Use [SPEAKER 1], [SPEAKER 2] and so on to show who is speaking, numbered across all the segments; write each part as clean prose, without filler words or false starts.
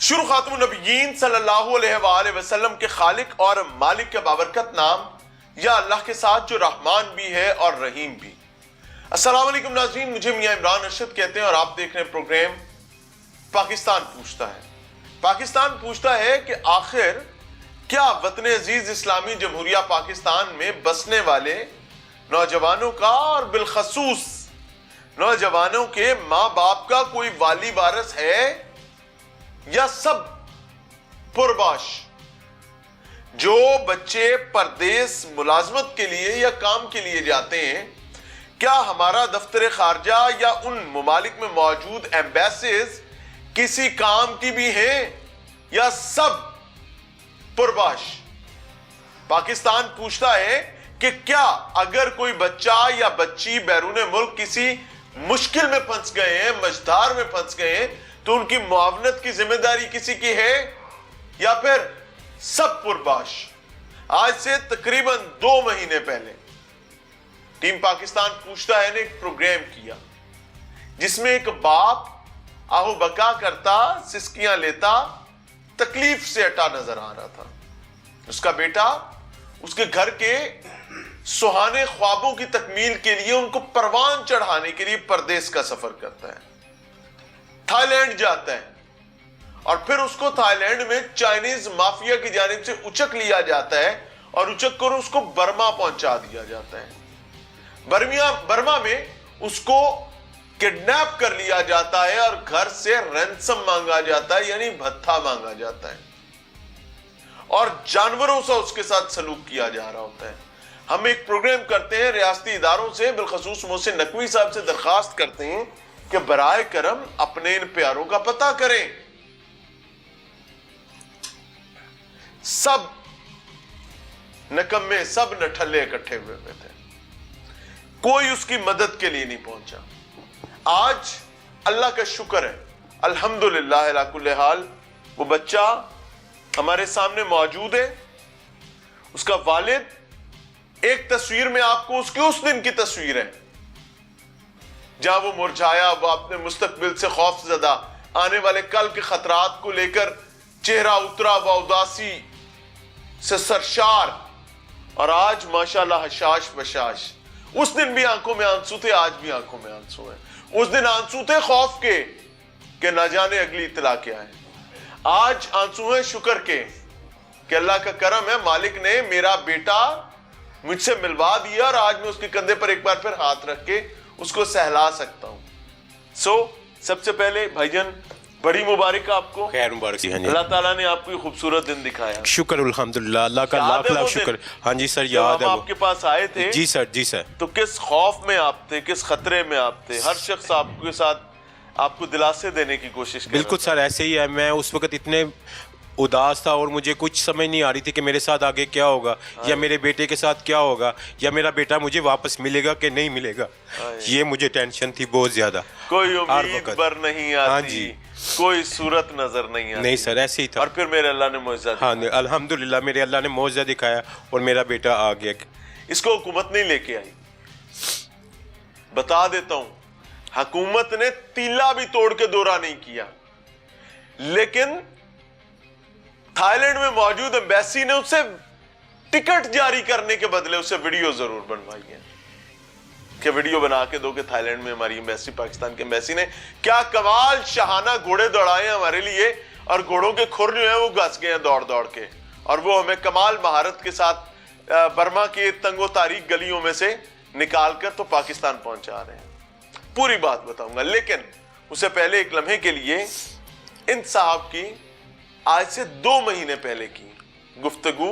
[SPEAKER 1] शुरू खातमुन नबीयीन सल्लल्लाहु अलैहि वसल्लम के खालिक और मालिक के बाबरकत नाम या अल्लाह के साथ जो रहमान भी है और रहीम भी। अस्सलाम वालेकुम नाज़रीन, मुझे मियां इमरान अरशद कहते हैं और आप देख रहे हैं प्रोग्राम पाकिस्तान पूछता है। पाकिस्तान पूछता है कि आखिर क्या वतन अजीज इस्लामी जमहूरिया पाकिस्तान में बसने वाले नौजवानों का और बिलखसूस नौजवानों के माँ बाप का कोई वाली वारिस है या सब पुरबाश। जो बच्चे परदेस मुलाजमत के लिए या काम के लिए जाते हैं, क्या हमारा दफ्तर खारजा या उन मुमालिक में मौजूद एम्बेसीज किसी काम की भी हैं या सब पुरबाश। पाकिस्तान पूछता है कि क्या अगर कोई बच्चा या बच्ची बैरून मुल्क किसी मुश्किल में फंस गए हैं, मझधार में फंस गए हैं, तो उनकी मुआवनत की जिम्मेदारी किसी की है या फिर सब पुरबाश। आज से तकरीबन 2 महीने पहले टीम पाकिस्तान पूछता है ने एक प्रोग्राम किया जिसमें एक बाप आहू बका करता, सिसकियां लेता, तकलीफ से अटा नजर आ रहा था। उसका बेटा उसके घर के सुहाने ख्वाबों की तकमील के लिए उनको परवान चढ़ाने के लिए परदेस का सफर करता है, थाईलैंड जाता है और फिर उसको थाईलैंड में चाइनीज माफिया की जानिब से उचक लिया जाता है और उचक कर उसको बर्मा पहुंचा दिया जाता है। बर्मा में उसको किडनैप कर लिया जाता है और घर से रैंसम मांगा जाता है, यानी भत्ता मांगा जाता है और जानवरों से उसके साथ सलूक किया जा रहा होता है। हम एक प्रोग्राम करते हैं, रियासती इदारों से बिलखसूस मोहसिन नकवी साहब से दरखास्त करते हैं कि बराए करम अपने इन प्यारों का पता करें। सब नकम्मे, सब नठल्ले इकट्ठे हुए थे, कोई उसकी मदद के लिए नहीं पहुंचा। आज अल्लाह का शुक्र है, अल्हम्दुलिल्लाह अला कुल्ले हाल, वो बच्चा हमारे सामने मौजूद है। उसका वालिद, एक तस्वीर में आपको उसके उस दिन की तस्वीर है जहां वो मुरझाया, वो अपने मुस्तकबिल से खौफजदा, आने वाले कल के खतरात को लेकर चेहरा उतरा हुआ, उदासी से सरशार, और आज माशाल्लाह हशाश बशाश। उस दिन भी आंखों में आंसू थे, आज भी आंखों में आंसू है। उस दिन आंसू थे खौफ के कि ना जाने अगली इतला क्या है, आज आंसू है शुक्र के कि अल्लाह का करम है, मालिक ने मेरा बेटा मुझसे मिलवा दिया और आज मैं उसके कंधे पर एक बार फिर हाथ रख के उसको सहला सकता हूं। सबसे पहले भाईजान बड़ी मुबारक आपको,
[SPEAKER 2] खैर मुबारक जी। हाँ जी,
[SPEAKER 1] अल्लाह ताला ने आपको ये खूबसूरत दिन दिखाया,
[SPEAKER 2] शुक्र अल्हम्दुलिल्लाह, अल्लाह का लाख लाख शुक्र। हाँ जी सर, याद है।
[SPEAKER 1] आपके पास आए थे
[SPEAKER 2] जी सर, जी सर।
[SPEAKER 1] तो किस खौफ में आप थे, किस खतरे में आप थे? हर शख्स आपके साथ आपको दिलासे देने की कोशिश कर
[SPEAKER 2] बिल्कुल सर, ऐसे ही है। मैं उस वक्त इतने उदास था और मुझे कुछ समझ नहीं आ रही थी कि मेरे साथ आगे क्या होगा या मेरे बेटे के साथ क्या होगा या मेरा बेटा मुझे वापस मिलेगा कि नहीं मिलेगा। ये मुझे टेंशन थी बहुत ज्यादा।
[SPEAKER 1] कोई उम्मीद बर नहीं आती।
[SPEAKER 2] हाँ जी,
[SPEAKER 1] कोई सूरत नजर नहीं आती।
[SPEAKER 2] नहीं सर, ऐसे ही था।
[SPEAKER 1] और फिर मेरे अल्लाह ने मौजज़ा,
[SPEAKER 2] हाँ अल्हम्दुलिल्लाह, मेरे अल्लाह ने मौजज़ा दिखाया और मेरा बेटा आ गया।
[SPEAKER 1] इसको हुकूमत नहीं लेके आई, बता देता हूं, हुकूमत ने तीला भी तोड़ के दौरा नहीं किया, लेकिन थाईलैंड में मौजूद एम्बेसी ने उससे टिकट जारी करने के बदले उससे वीडियो जरूर बनवाई है कि वीडियो बना के दो कि थाईलैंड में हमारी एम्बेसी, पाकिस्तान की एम्बेसी ने क्या कमाल शाहाना घोड़े दौड़ाए हमारे लिए और घोड़ों के खुर जो है वो घस गए हैं दौड़ दौड़ के, और वो हमें कमाल महारत के साथ बर्मा के तंगो तारीख गलियों में से निकाल कर तो पाकिस्तान पहुंचा रहे हैं। पूरी बात बताऊंगा, लेकिन उससे पहले एक लम्हे के लिए इन साहब की आज से 2 महीने पहले की गुफ्तगू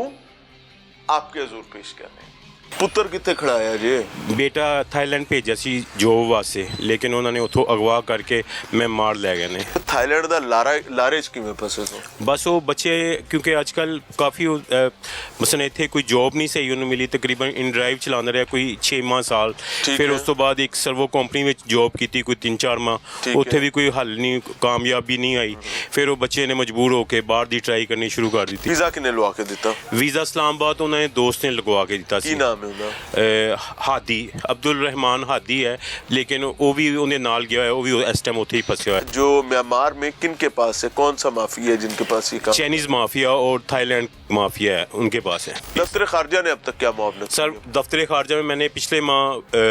[SPEAKER 1] आपके हुजूर पेश कर रहे हैं। पुत्र कितने खड़ाया जी?
[SPEAKER 2] बेटा थाईलैंड भेजा सी जॉब वास्ते, लेकिन उन्होंने उतो अगवा करके मैं मार लै गए ने।
[SPEAKER 1] थाईलैंड दा लारे च किवें फसे तो?
[SPEAKER 2] बस वो बच्चे क्योंकि आजकल काफ़ी मसलन इत्थे कोई जॉब नहीं सही उन्होंने मिली, तकरीबन इन ड्राइव चलाना रहा कोई 6 माह साल, फिर उस तो बाद एक सर्वो कंपनी में जॉब की कोई 3-4 माह, उत्थे भी कोई हल नहीं, कामयाबी नहीं आई। फिर वो बच्चे ने मजबूर होकर बाहर दी ट्राई करनी शुरू कर दी थी।
[SPEAKER 1] वीज़ा किन्ने लवा के दिता?
[SPEAKER 2] वीज़ा इस्लामाबाद उन्होंने दोस्त ने लगवा के दिता।
[SPEAKER 1] की नाम नाम है ਉਹਦਾ?
[SPEAKER 2] हादी अब्दुल रहमान हादी है, लेकिन वो भी उन्हें नाल गया है, वो भी इस टाइम उथे ही फंसा है।
[SPEAKER 1] जो म्यांमार में किन के पास है, कौन सा माफिया है जिनके पास ये काम?
[SPEAKER 2] चाइनीज माफिया और थाईलैंड माफिया है, उनके पास है।
[SPEAKER 1] दफ्तर खारजा ने अब तक क्या मुआवनत
[SPEAKER 2] सर दफ्तर खारजा में मैंने पिछले माह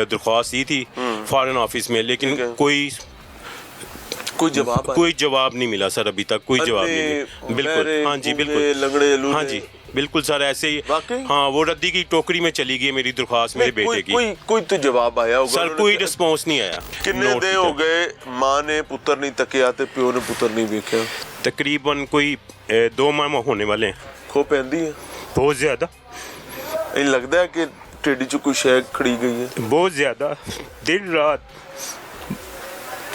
[SPEAKER 2] दरख्वास्त दी थी फॉरेन ऑफिस में, लेकिन कोई जवाब नहीं मिला सर, अभी तक कोई जवाब नहीं मिला। बिल्कुल, हाँ जी बिल्कुल, हाँ जी बिल्कुल सर, ऐसे ही। हाँ, वो रद्दी की टोकरी में चली गई मेरी दरख्वास्त मेरे बेटे की।
[SPEAKER 1] कोई तो जवाब आया होगा
[SPEAKER 2] सर? कोई रिस्पॉन्स नहीं आया।
[SPEAKER 1] कितने दिन हो गए माँ ने पुत्र नहीं तकिया ते प्यो ने पुत्र नहीं देखा?
[SPEAKER 2] तकरीबन कोई 2 माह होने वाले हैं।
[SPEAKER 1] खो पैंदी है
[SPEAKER 2] बहुत ज्यादा।
[SPEAKER 1] ये लगता है कि टेडी च कोई शय खड़ी गई है?
[SPEAKER 2] बहुत ज्यादा, दिन रात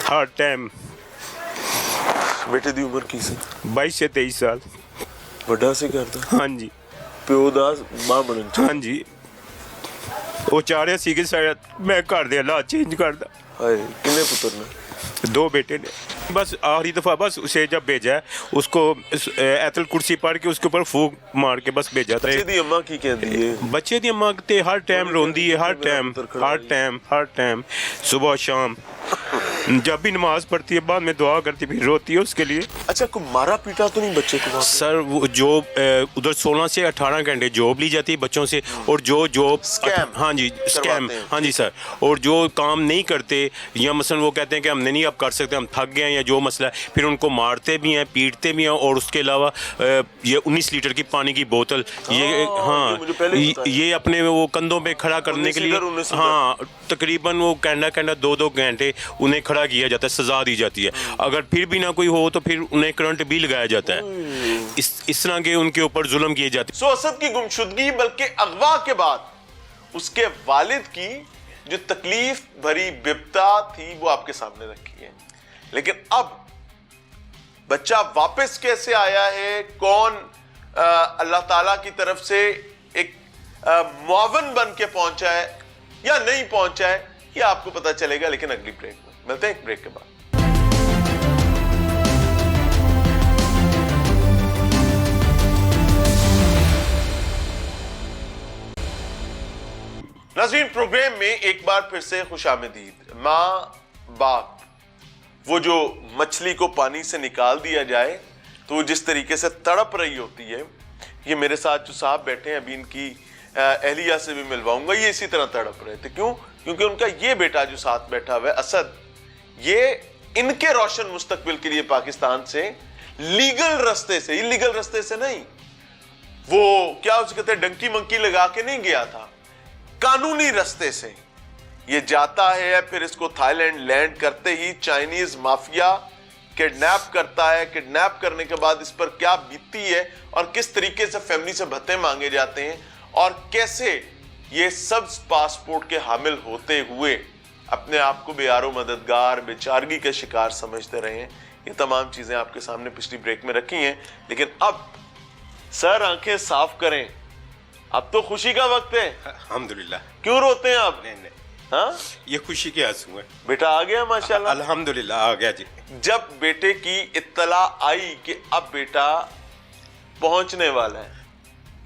[SPEAKER 2] हर टाइम।
[SPEAKER 1] बेटे दी उम्र की सी?
[SPEAKER 2] 22 से 23 साल।
[SPEAKER 1] ਵੱਡਾ ਸੀ ਕਰਦਾ?
[SPEAKER 2] हाँ जी।
[SPEAKER 1] ਪਿਓ ਦਾ ਮਾਂ ਬਣਨ ਚ?
[SPEAKER 2] हाँ जी, वो चाह रहे सी कि शायद मैं घर दे हालात चेंज करदा।
[SPEAKER 1] हाय, कितने पुत्र ने?
[SPEAKER 2] 2 बेटे ने। बस आखिरी दफ़ा बस उसे जब भेजा है उसको ऐतल कुर्सी पढ़ के उसके ऊपर फूक मार के बस भेजा था।
[SPEAKER 1] बच्चे दी अम्मा की कहती है?
[SPEAKER 2] बच्चे दी अम्मा ते हर टाइम रोंदी है, हर टाइम सुबह शाम। जब भी नमाज पढ़ती है बाद में दुआ करती फिर रोती है उसके लिए।
[SPEAKER 1] अच्छा, कोई मारा पीटा तो नहीं बच्चे को?
[SPEAKER 2] सर वो जॉब उधर 16 से 18 घंटे जॉब ली जाती है बच्चों से, और जो जॉब
[SPEAKER 1] स्कैम,
[SPEAKER 2] हाँ जी स्कैम, हाँ जी सर, और जो काम नहीं करते या मसलन वो कहते हैं कि हमने नहीं अब कर सकते, हम थक गए हैं या जो मसला है, फिर उनको मारते भी हैं, पीटते भी हैं, और उसके अलावा ये 19 लीटर की पानी की बोतल ये हाँ ये अपने वो कंधों पे खड़ा करने के लिए, हाँ तकरीबन वो कैंडा 2-2 घंटे उन्हें खड़ा किया जाता है, सजा दी जाती है। अगर फिर भी ना कोई हो तो फिर उन्हें करंट भी लगाया जाता है। इस तरह के उनके ऊपर जुल्म किए जाते हैं।
[SPEAKER 1] सो असद की गुमशुदगी बल्कि अगवा के बाद उसके वालिद की जो तकलीफ भरी बिपता थी वो आपके सामने रखी है, लेकिन अब बच्चा वापस कैसे आया है, कौन अल्लाह ताला की तरफ से एक मुआवन बन के पहुंचा है या नहीं पहुंचा है, ये आपको पता चलेगा, लेकिन अगली ब्रेक में मिलते हैं, एक ब्रेक के बाद। नाज़रीन, प्रोग्राम में एक बार फिर से खुशामदीद। माँ बाप, वो जो मछली को पानी से निकाल दिया जाए तो वो जिस तरीके से तड़प रही होती है, ये मेरे साथ जो साहब बैठे हैं, अभी इनकी एहलिया से भी मिलवाऊंगा, ये इसी तरह तड़प रहे थे। क्यों? क्योंकि उनका ये बेटा जो साथ बैठा हुआ है असद, ये इनके रोशन मुस्तकबिल के लिए पाकिस्तान से लीगल रास्ते से, इलीगल रास्ते से नहीं, वो क्या उसे कहते हैं डंकी मंकी लगा के नहीं गया था, कानूनी रास्ते से ये जाता है। फिर इसको थाईलैंड लैंड करते ही चाइनीज माफिया किडनैप करता है। किडनैप करने के बाद इस पर क्या बीतती है और किस तरीके से फैमिली से भत्ते मांगे जाते हैं और कैसे ये सब पासपोर्ट के हामिल होते हुए अपने आप को बेयारो मददगार, बेचारगी के शिकार समझते रहे हैं। ये तमाम चीजें आपके सामने पिछली ब्रेक में रखी हैं, लेकिन अब सर आंखें साफ करें, अब तो खुशी का वक्त है।
[SPEAKER 2] अल्हम्दुलिल्लाह।
[SPEAKER 1] क्यों रोते हैं आप?
[SPEAKER 2] नहीं,
[SPEAKER 1] हाँ,
[SPEAKER 2] ये खुशी के आंसू हैं।
[SPEAKER 1] बेटा आ गया माशाल्लाह?
[SPEAKER 2] अल्हम्दुलिल्लाह आ गया जी।
[SPEAKER 1] जब बेटे की इत्तला आई कि अब बेटा पहुंचने वाला है,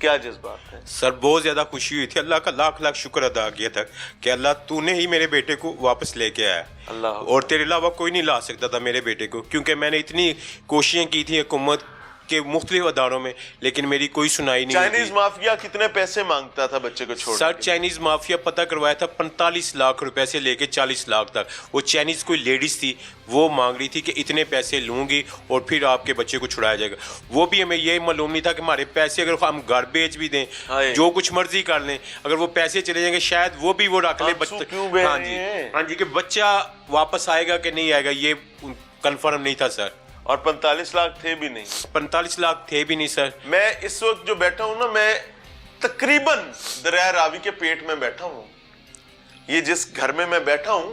[SPEAKER 1] क्या जज्बात है?
[SPEAKER 2] सर बहुत ज्यादा खुशी हुई थी, अल्लाह का लाख लाख शुक्र अदा किया था कि अल्लाह तूने ही मेरे बेटे को वापस लेके आया,
[SPEAKER 1] अल्लाह,
[SPEAKER 2] और तेरे अलावा कोई नहीं ला सकता था मेरे बेटे को, क्योंकि मैंने इतनी कोशिशें की थी हुकूमत के मुख्तलिफ अदारों में, लेकिन मेरी कोई सुनाई नहीं।
[SPEAKER 1] चाइनीज माफिया कितने पैसे मांगता था बच्चे को छोड़?
[SPEAKER 2] सर चाइनीज माफिया पता करवाया था 45 लाख रुपए से लेके 40 लाख तक। वो चाइनीज कोई लेडीज थी, वो मांग रही थी कि इतने पैसे लूंगी और फिर आपके बच्चे को छुड़ाया जाएगा। वो भी हमें यही मालूम नहीं था कि हमारे पैसे अगर हम घर बेच भी दें, जो कुछ मर्जी कर लें, अगर वो पैसे चले जाएंगे शायद वो भी वो रख ले बच्चा। हाँ जी, कि बच्चा वापस आएगा कि नहीं आएगा ये कंफर्म नहीं था सर।
[SPEAKER 1] और 45 लाख थे भी नहीं?
[SPEAKER 2] 45 लाख थे भी नहीं सर।
[SPEAKER 1] मैं इस वक्त जो बैठा हूं ना, मैं तकरीबन दरिया रावी के पेट में बैठा हूं। ये जिस घर में मैं बैठा हूं,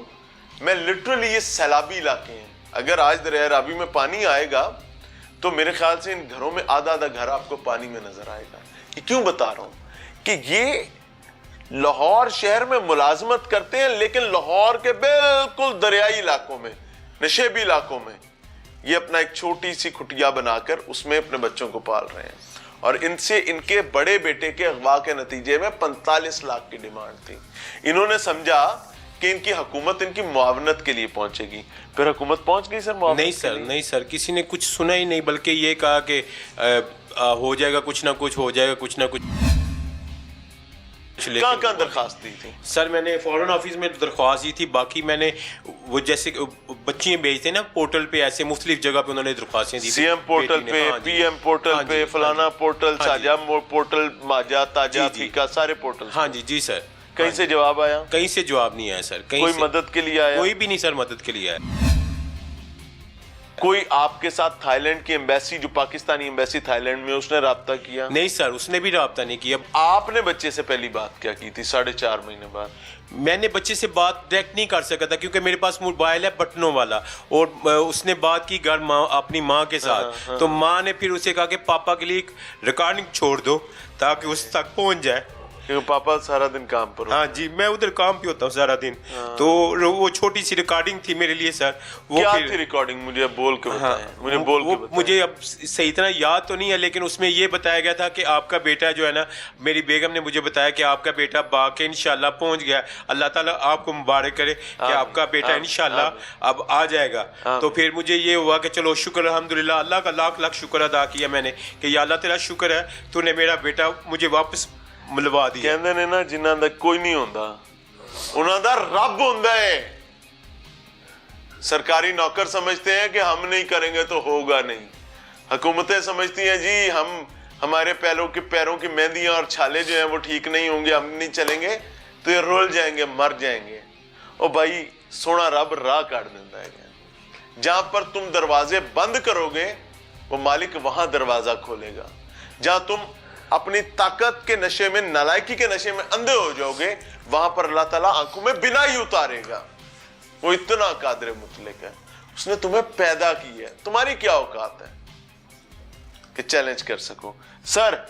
[SPEAKER 1] मैं लिटरली, ये सैलाबी इलाके हैं। अगर आज दरिया रावी में पानी आएगा तो मेरे ख्याल से इन घरों में आधा आधा घर आपको पानी में नजर आएगा। ये क्यों बता रहा हूं कि ये लाहौर शहर में मुलाजमत करते हैं, लेकिन लाहौर के बिल्कुल दरियाई इलाकों में, नशेबी इलाकों में ये अपना एक छोटी सी कुटिया बनाकर उसमें अपने बच्चों को पाल रहे हैं। और इनसे इनके बड़े बेटे के अगवा के नतीजे में 45 लाख की डिमांड थी। इन्होंने समझा कि इनकी हुकूमत इनकी मुआवनत के लिए पहुंचेगी, फिर हुकूमत पहुंच गई सर मुआवनत
[SPEAKER 2] नहीं सर, नहीं सर, किसी ने कुछ सुना ही नहीं, बल्कि ये कहा कि हो जाएगा, कुछ ना कुछ हो जाएगा, कुछ ना कुछ।
[SPEAKER 1] कहाँ दरखास्त दी थी
[SPEAKER 2] सर? मैंने फॉरेन ऑफिस में दरख्वास्त दी थी, बाकी मैंने वो जैसे बच्चियां भेजते हैं ना पोर्टल पे, ऐसे मुख्तलिफ जगह पे उन्होंने दरख्वास्तें दी,
[SPEAKER 1] सीएम पोर्टल पे, पीएम पोर्टल पे, फलाना पोर्टल, साजा पोर्टल, माजा, ताजा, फीका, सारे पोर्टल।
[SPEAKER 2] हाँ जी, जी सर।
[SPEAKER 1] कहीं से जवाब आया?
[SPEAKER 2] कहीं से जवाब नहीं आया सर। कहीं
[SPEAKER 1] कोई
[SPEAKER 2] से
[SPEAKER 1] मदद के लिए आया?
[SPEAKER 2] कोई भी नहीं सर मदद के लिए आया।
[SPEAKER 1] कोई आपके साथ थाईलैंड की एम्बेसी, जो पाकिस्तानी एम्बेसी थाईलैंड में, उसने राब्ता किया?
[SPEAKER 2] नहीं सर, उसने भी राब्ता नहीं किया।
[SPEAKER 1] आपने बच्चे से पहली बात क्या की थी 4.5 महीने बाद?
[SPEAKER 2] मैंने बच्चे से बात डायरेक्ट नहीं कर सका था, क्योंकि मेरे पास मोबाइल है बटनों वाला, और उसने बात की घर माँ अपनी माँ के साथ। तो माँ ने फिर उसे कहा कि पापा के लिए एक रिकॉर्डिंग छोड़ दो ताकि उस तक पहुंच जाए,
[SPEAKER 1] क्योंकि पापा सारा दिन काम पर।
[SPEAKER 2] हाँ जी, मैं उधर काम पे होता हूँ सारा दिन। तो वो छोटी सी रिकॉर्डिंग थी मेरे लिए सर। वो
[SPEAKER 1] क्या थी रिकॉर्डिंग? मुझे अब बोल के बताएं। मुझे बोल के बताएं।
[SPEAKER 2] मुझे अब सही तरह याद तो नहीं है, लेकिन उसमें ये बताया गया था कि आपका बेटा जो है ना, मेरी बेगम ने मुझे बताया कि आपका बेटा बाके इंशाल्लाह पहुंच गया। अल्लाह ताला आपको मुबारक करे कि आपका बेटा इंशाल्लाह अब आ जाएगा। तो फिर मुझे ये हुआ कि चलो शुक्र, अल्हम्दुलिल्लाह, अल्लाह का लाख लाख शुक्र अदा किया मैंने कि या अल्लाह तेरा शुक्र है, तूने मेरा बेटा मुझे वापस मिलवा दिया।
[SPEAKER 1] कहते ने ना, जिन्हां दा कोई नहीं होंदा उन्हां दा रब होंदा है। सरकारी नौकर समझते हैं कि हम नहीं करेंगे तो होगा नहीं। हुकूमतें समझती हैं जी हमारे पैरों की मेहंदियां और छाले जो हैं वो ठीक नहीं होंगे, हम नहीं चलेंगे तो ये रोल जाएंगे, मर जाएंगे। ओ भाई, सोना रब राह काट देता है। जहां पर तुम दरवाजे बंद करोगे वो मालिक वहां दरवाजा खोलेगा। जहां तुम अपनी ताकत के नशे में, नालायकी के नशे में अंधे हो जाओगे, वहां पर अल्लाह ताला आंखों में बिनाई उतारेगा। वो इतना कादिर मुतलक है, उसने तुम्हें पैदा की है, तुम्हारी क्या औकात है कि चैलेंज कर सको। सर,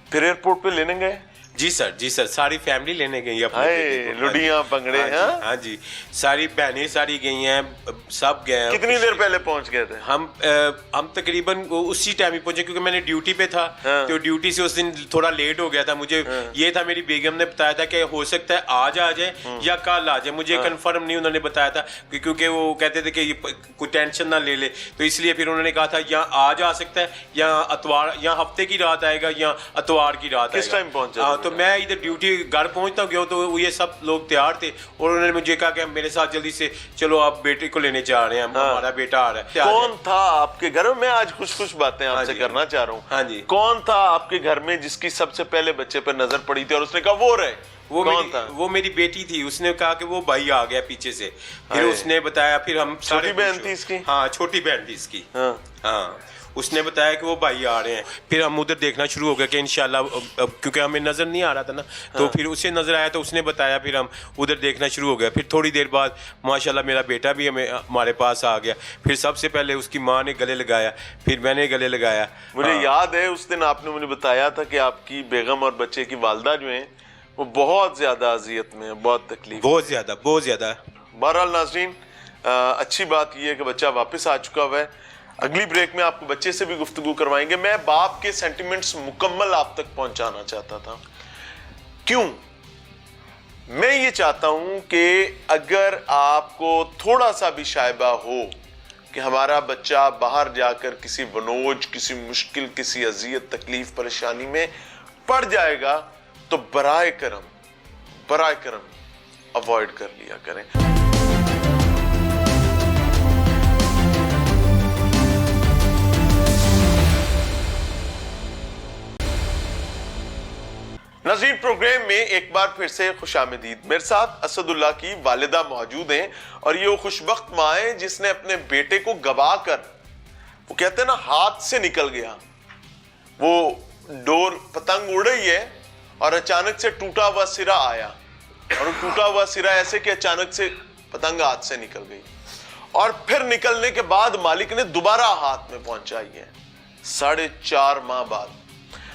[SPEAKER 1] फिर एयरपोर्ट पे लेने गए?
[SPEAKER 2] जी सर, जी सर, सारी फैमिली लेने गई है अपने
[SPEAKER 1] लुडियां पंगड़े।
[SPEAKER 2] हाँ जी, सारी बहनें सारी गई हैं, सब गए हैं।
[SPEAKER 1] कितनी देर पहले पहुंच गए थे?
[SPEAKER 2] हम तकरीबन उसी टाइम ही पहुंचे, क्योंकि मैंने ड्यूटी पे था। तो ड्यूटी से उस दिन थोड़ा लेट हो गया था। मुझे ये था, मेरी बेगम ने बताया था कि हो सकता है आज आ जाए या कल आ जाए, मुझे कंफर्म नहीं उन्होंने बताया था, क्योंकि वो कहते थे कि कोई टेंशन ना ले ले, तो इसलिए फिर उन्होंने कहा था या आज आ सकता है या अतवार, या हफ्ते की रात आएगा या अतवार की रात।
[SPEAKER 1] किस टाइम पहुंचा?
[SPEAKER 2] तो मैं इधर ड्यूटी घर पहुंचता गया तो ये सब लोग तैयार थे, और उन्होंने मुझे कहा कि मेरे साथ जल्दी से चलो, आप बेटे को लेने जा रहे हैं, हमारा बेटा आ रहा है।
[SPEAKER 1] कौन था आपके घर में? मैं आज खुश बातें आपसे करना चाह रहा हूँ।
[SPEAKER 2] हाँ जी।
[SPEAKER 1] कौन था आपके घर में जिसकी सबसे पहले बच्चे पर नजर पड़ी थी और उसने कहा वो रहे?
[SPEAKER 2] वो मेरी बेटी थी। उसने कहा कि वो भाई आ गया पीछे से, फिर उसने बताया, फिर हम
[SPEAKER 1] छोटी बहन थी इसकी?
[SPEAKER 2] हाँ, छोटी बहन थी इसकी। हाँ, उसने बताया कि वो भाई आ रहे हैं। फिर हम उधर देखना शुरू हो गया कि इंशाल्लाह, क्योंकि हमें नज़र नहीं आ रहा था ना, तो फिर उसे नज़र आया तो उसने बताया, फिर हम उधर देखना शुरू हो गया। फिर थोड़ी देर बाद माशाल्लाह मेरा बेटा भी हमारे पास आ गया। फिर सबसे पहले उसकी माँ ने गले लगाया, फिर मैंने गले लगाया।
[SPEAKER 1] मुझे याद है उस दिन आपने मुझे बताया था कि आपकी बेगम और बच्चे की वालदा जो है वो बहुत ज्यादा अजियत में है, बहुत तकलीफ,
[SPEAKER 2] बहुत ज्यादा।
[SPEAKER 1] बहरहाल नाज़रीन, अच्छी बात यह है कि बच्चा वापस आ चुका हुआ है। अगली ब्रेक में आपको बच्चे से भी गुफ्तगू करवाएंगे। मैं बाप के सेंटिमेंट्स मुकम्मल आप तक पहुंचाना चाहता था। क्यों? मैं ये चाहता हूं कि अगर आपको थोड़ा सा भी शायबा हो कि हमारा बच्चा बाहर जाकर किसी वनोज, किसी मुश्किल, किसी अजियत, तकलीफ, परेशानी में पड़ जाएगा, तो बराए करम अवॉइड कर लिया करें। नाज़रीन, प्रोग्राम में एक बार फिर से खुशामदीद। मेरे साथ असदुल्लाह की वालिदा मौजूद हैं और ये वो खुशबख्त माँ है जिसने अपने बेटे को गवा कर, वो कहते हैं ना, हाथ से निकल गया। वो डोर, पतंग उड़ रही है और अचानक से टूटा हुआ सिरा आया, और टूटा हुआ सिरा ऐसे कि अचानक से पतंग हाथ से निकल गई, और फिर निकलने के बाद मालिक ने दोबारा हाथ में पहुंचाई है 4.5 माह बाद।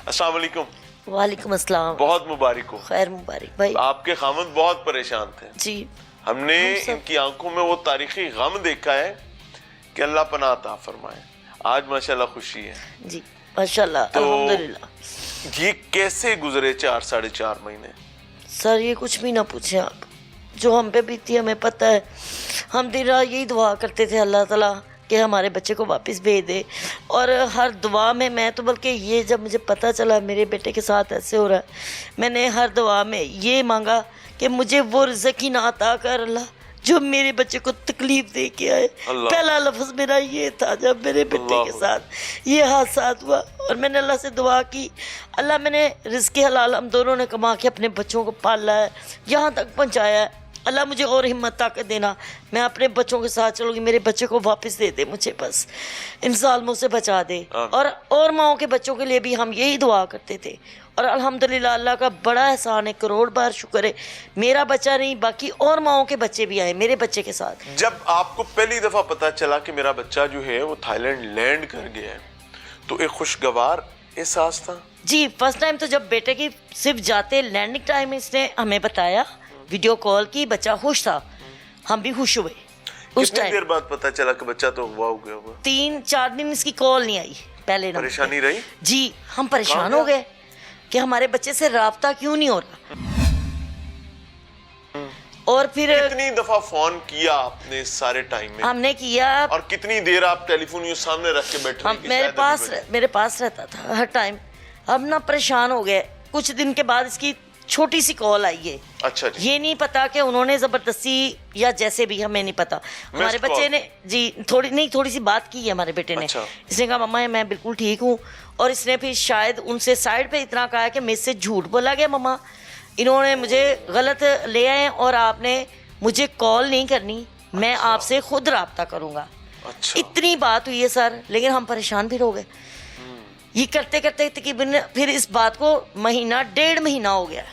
[SPEAKER 1] अस्सलाम वालेकुम।
[SPEAKER 3] वालेकुम अस्सलाम।
[SPEAKER 1] बहुत मुबारक हो।
[SPEAKER 3] खैर मुबारक भाई।
[SPEAKER 1] आपके खामद बहुत परेशान थे
[SPEAKER 3] जी।
[SPEAKER 1] हमने इनकी आंखों में वो तारीखी गम देखा है कि अल्लाह पनाह अता फरमाए। आज माशाल्लाह खुशी है
[SPEAKER 3] जी माशाल्लाह
[SPEAKER 1] तो
[SPEAKER 3] अल्हम्दुलिल्लाह।
[SPEAKER 1] ये कैसे गुजरे 4-4.5 महीने?
[SPEAKER 3] सर ये कुछ भी ना पूछें आप, जो हम पे बीती हमें पता है। हम दिन रात यही दुआ करते थे अल्लाह ताला कि हमारे बच्चे को वापस भेज दे। और हर दुआ में मैं तो बल्कि ये जब मुझे पता चला मेरे बेटे के साथ ऐसे हो रहा है, मैंने हर दुआ में ये मांगा कि मुझे वो रिज़्क़ ही ना अता कर अल्लाह जो मेरे बच्चे को तकलीफ दे के आए। पहला लफ्ज़ मेरा ये था जब मेरे बेटे के साथ ये हादसा हुआ। और मैंने अल्लाह से दुआ की, अल्लाह मैंने रिज़्क़ हलाल हम दोनों ने कमा के अपने बच्चों को पाला है, यहाँ तक पहुँचाया है। अल्लाह मुझे और हिम्मत ताकत देना, मैं अपने बच्चों के साथ चलूँगी, मेरे बच्चे को वापस दे दे, मुझे बस इन ज़ालिमों से बचा दे। और माओं के बच्चों के लिए भी हम यही दुआ करते थे। और अल्हम्दुलिल्लाह अल्लाह का बड़ा एहसान है, करोड़ बार शुक्र है, मेरा बच्चा नहीं बाकी और माओं के बच्चे भी आए मेरे बच्चे के साथ।
[SPEAKER 1] जब आपको पहली दफ़ा पता चला कि मेरा बच्चा जो है वो थाईलैंड लैंड कर गया है, तो एक खुशगवार एहसास था?
[SPEAKER 3] जी फर्स्ट टाइम तो जब बेटे की सिर्फ जाते लैंडिंग टाइम इसने हमें बताया, वीडियो कॉल की, बच्चा खुश था, हम भी खुश हुए। उस
[SPEAKER 1] कितनी
[SPEAKER 3] टाइम
[SPEAKER 1] देर बाद पता चला कि बच्चा तो हुआ हो गया हुआ?
[SPEAKER 3] 3-4 दिन इसकी कॉल नहीं आई पहले नंबर पे।
[SPEAKER 1] परेशानी रही?
[SPEAKER 3] जी हम परेशान हो गए कि हमारे बच्चे से राब्ता क्यों नहीं हो रहा। और फिर
[SPEAKER 1] कितनी दफा फोन किया आपने इस सारे टाइम में?
[SPEAKER 3] हमने किया,
[SPEAKER 1] और कितनी देर आप टेलीफोन यूं सामने रख के बैठे?
[SPEAKER 3] मेरे पास रहता था हर टाइम। अब ना परेशान हो गए। कुछ दिन के बाद इसकी छोटी सी कॉल आई है।
[SPEAKER 1] अच्छा जी।
[SPEAKER 3] ये नहीं पता कि उन्होंने जबरदस्ती या जैसे भी, हमें नहीं पता। हमारे बच्चे ने जी थोड़ी सी बात की है हमारे बेटे ने।
[SPEAKER 1] अच्छा।
[SPEAKER 3] इसने कहा मम्मा मैं बिल्कुल ठीक हूँ। और इसने फिर शायद उनसे साइड पे इतना कहा कि मेरे से झूठ बोला गया मम्मा, इन्होंने मुझे गलत ले आए और आपने मुझे कॉल नहीं करनी, मैं आपसे खुद रब्ता करूँगा।
[SPEAKER 1] अच्छा।
[SPEAKER 3] इतनी बात हुई है सर, लेकिन हम परेशान भी हो गए। ये करते करते तकरीबन फिर इस बात को 1.5 महीना हो गया,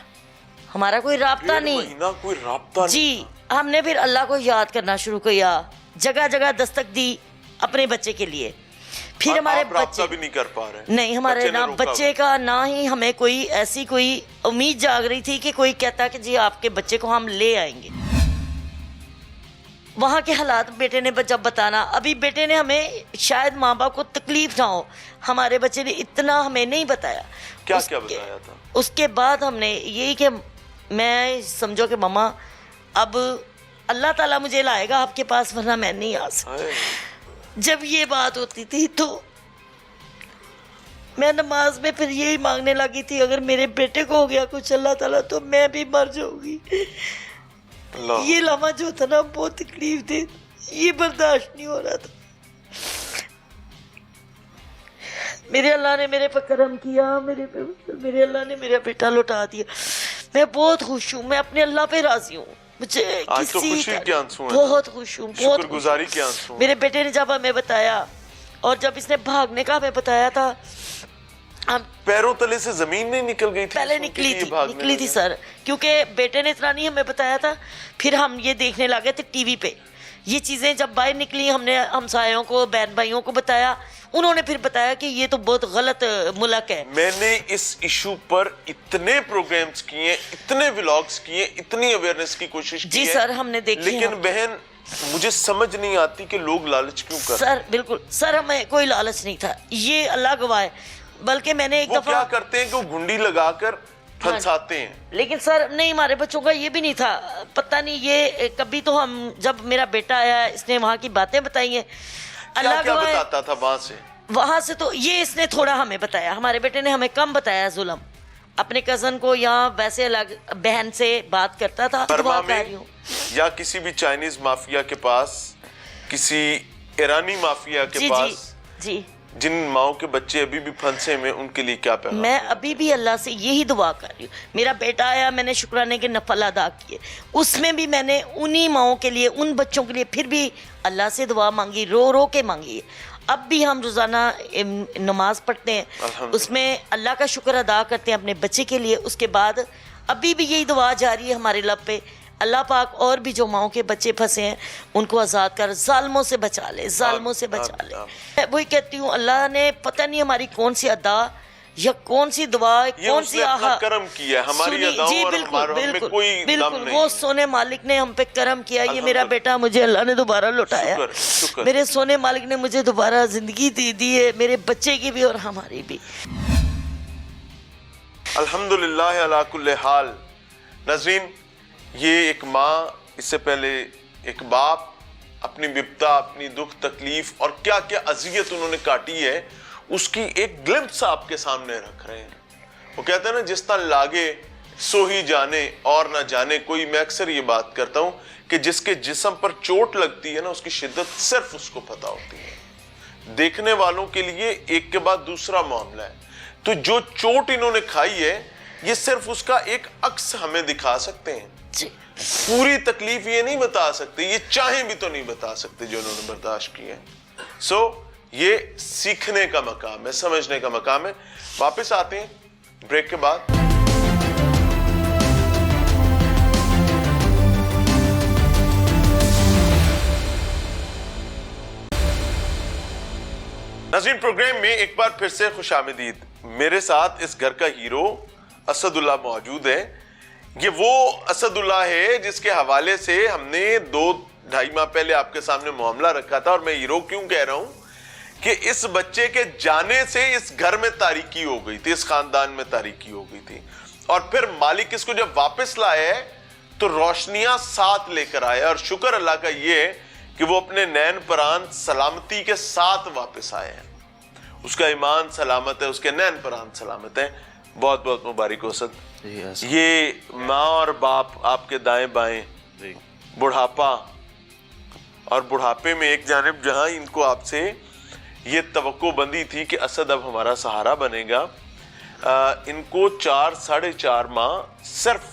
[SPEAKER 3] हमारा कोई राब्ता नहीं।
[SPEAKER 1] कोई राब्ता
[SPEAKER 3] जी हमने फिर अल्लाह को याद करना शुरू किया, जगह जगह दस्तक दी अपने बच्चे के लिए। फिर हमारे बच्चे
[SPEAKER 1] भी नहीं कर पा रहे।
[SPEAKER 3] नहीं, हमारे ना बच्चे का ना ही हमें कोई ऐसी कोई उम्मीद जाग रही थी कि कोई कहता कि जी आपके बच्चे को हम ले आएंगे। वहाँ के हालात बेटे ने जब बताना, अभी बेटे ने हमें शायद माँ बाप को तकलीफ ना हो, हमारे बच्चे ने इतना हमें नहीं बताया।
[SPEAKER 1] क्या बताया था? उसके
[SPEAKER 3] बाद हमने यही कि मैं समझो कि मम्मा अब अल्लाह ताला मुझे लाएगा आपके पास, वरना मैं नहीं आ सकती। जब ये बात होती थी तो मैं नमाज में फिर यही मांगने लगी थी, अगर मेरे बेटे को हो गया कुछ अल्लाह ताला तो मैं भी मर जाऊंगी। ये लम्हा जो था ना बहुत तकलीफ दे, ये बर्दाश्त नहीं हो रहा था। मेरे अल्लाह ने मेरे पर करम किया, मेरे अल्लाह ने मेरा बेटा लौटा दिया। मैं बहुत खुश हूँ, मैं अपने अल्लाह पे राजी हूँ। मुझे
[SPEAKER 1] आज तो खुशी के आंसू हैं।
[SPEAKER 3] बहुत खुश हूँ, बहुत
[SPEAKER 1] शुक्रगुजारी के आंसू हैं।
[SPEAKER 3] मेरे बेटे ने जब हमें बताया और जब इसने भागने का हमें बताया था, हम
[SPEAKER 1] पैरों तले से जमीन नहीं निकल गई थी?
[SPEAKER 3] पहले निकली थी सर, क्योंकि बेटे ने इतना नहीं हमें बताया था। फिर हम ये देखने लगे थे टीवी पे ये चीज़ें, जब बाहर निकली हमने हमसायों को, बहन भाइयों को बताया, उन्होंने फिर बताया कि ये तो बहुत गलत मुल्क है।
[SPEAKER 1] मैंने इस इशू पर इतने प्रोग्राम्स किए, इतने व्लॉग्स किए, इतनी अवेयरनेस की कोशिश की
[SPEAKER 3] जी सर, हमने देखी।
[SPEAKER 1] लेकिन बहन मुझे समझ नहीं आती कि लोग लालच क्यों कर।
[SPEAKER 3] सर बिल्कुल सर, हमें कोई लालच नहीं था, ये अल्लाह गवाह है। बल्कि मैंने एक दफा
[SPEAKER 1] क्या करते हैं कि वो घुंडी लगाकर फंसाते हैं।
[SPEAKER 3] लेकिन सर नहीं, हमारे बच्चों का ये भी नहीं था, पता नहीं ये कभी तो हम जब मेरा बेटा आया इसने वहाँ की बातें बताई हैं।
[SPEAKER 1] अल्लाह क्या बताता था वहाँ से
[SPEAKER 3] तो ये इसने थोड़ा हमें बताया, हमारे बेटे ने हमें कम बताया। जुल्म अपने कजन को या वैसे अलग बहन से बात करता था।
[SPEAKER 1] बर्मा में या किसी भी चाइनीज माफिया के पास, किसी ईरानी माफिया के पास
[SPEAKER 3] जी
[SPEAKER 1] जिन माओ के बच्चे अभी भी फंसे में, उनके लिए क्या पैगाम?
[SPEAKER 3] मैं अभी भी अल्लाह से यही दुआ कर रही हूँ। मेरा बेटा आया, मैंने शुक्राने के नफल अदा किए, उसमें भी मैंने उन्हीं माओं के लिए, उन बच्चों के लिए फिर भी अल्लाह से दुआ मांगी, रो रो के मांगी। अब भी हम रोज़ाना नमाज पढ़ते हैं, उसमें अल्लाह का शुक्र अदा करते हैं अपने बच्चे के लिए। उसके बाद अभी भी यही दुआ जारी है हमारे लब पे, अल्लाह पाक और भी जो माओं के बच्चे फंसे हैं उनको आज़ाद कर, जालिमों से बचा ले, जालिमों से बचा ले। मैं वही कहती हूँ, अल्लाह ने पता नहीं हमारी कौन सी अदा या कौन सी दुआ,
[SPEAKER 1] ये
[SPEAKER 3] कौन
[SPEAKER 1] उसने
[SPEAKER 3] सी
[SPEAKER 1] अपना
[SPEAKER 3] आहा
[SPEAKER 1] कर्म किया है, हमारी
[SPEAKER 3] सुनी।
[SPEAKER 1] अदाओं
[SPEAKER 3] जी
[SPEAKER 1] और
[SPEAKER 3] बिल्कुल
[SPEAKER 1] हमारे में
[SPEAKER 3] बिल्कुल
[SPEAKER 1] कोई दम
[SPEAKER 3] बिल्कुल,
[SPEAKER 1] नहीं
[SPEAKER 3] वो
[SPEAKER 1] है।
[SPEAKER 3] सोने मालिक ने हम पे कर्म किया। ये मेरा बेटा मुझे अल्लाह ने दोबारा लौटाया।
[SPEAKER 1] शुक्र, शुक्र।
[SPEAKER 3] मेरे सोने मालिक ने मुझे दोबारा जिंदगी दी है, मेरे बच्चे की भी और हमारी भी।
[SPEAKER 1] अल्हम्दुलिल्लाह अला कुल्ले हाल। नाज़रीन, ये एक माँ, इससे पहले एक बाप अपनी विपदा, अपनी दुख तकलीफ और क्या क्या अजियत उन्होंने काटी है, उसकी एक ग्लिम्प्स आपके सामने रख रहे हैं। वो कहते हैं ना, जिस तरह लागे सो ही जाने और ना जाने कोई। मैं अक्सर ये बात करता हूं कि जिसके जिस्म पर चोट लगती है ना, उसकी शिद्दत सिर्फ उसको पता होती है। देखने वालों के लिए एक के बाद दूसरा मामला है। तो जो चोट इन्होंने खाई है, ये सिर्फ उसका एक अक्स हमें दिखा सकते हैं। पूरी तकलीफ ये नहीं बता सकते, ये चाहें भी तो नहीं बता सकते जो उन्होंने बर्दाश्त की है। सो ये सीखने का मकाम है, समझने का मकाम है। वापस आते हैं ब्रेक के बाद। नाज़रीन, प्रोग्राम में एक बार फिर से खुशामदीद। मेरे साथ इस घर का हीरो असदुल्लाह मौजूद है। ये वो असदुल्लाह है जिसके हवाले से हमने 2-2.5 माह पहले आपके सामने मामला रखा था। और मैं हीरो क्यों कह रहा हूं कि इस बच्चे के जाने से इस घर में तारीकी हो गई थी, इस खानदान में तारीकी हो गई थी। और फिर मालिक इसको जब वापस लाया है तो रोशनियां साथ लेकर आया। और शुक्र अल्लाह का ये है कि वो अपने नैन परान सलामती के साथ वापस आए हैं। उसका ईमान सलामत है, उसके नैन परान सलामत है। बहुत बहुत मुबारक हो सद। ये माँ और बाप आपके दाएं बाएं, बुढ़ापा, और बुढ़ापे में एक जानिब जहां इनको आपसे ये तवक्को बंदी थी कि असद अब हमारा सहारा बनेगा, इनको 4-4.5 माह सिर्फ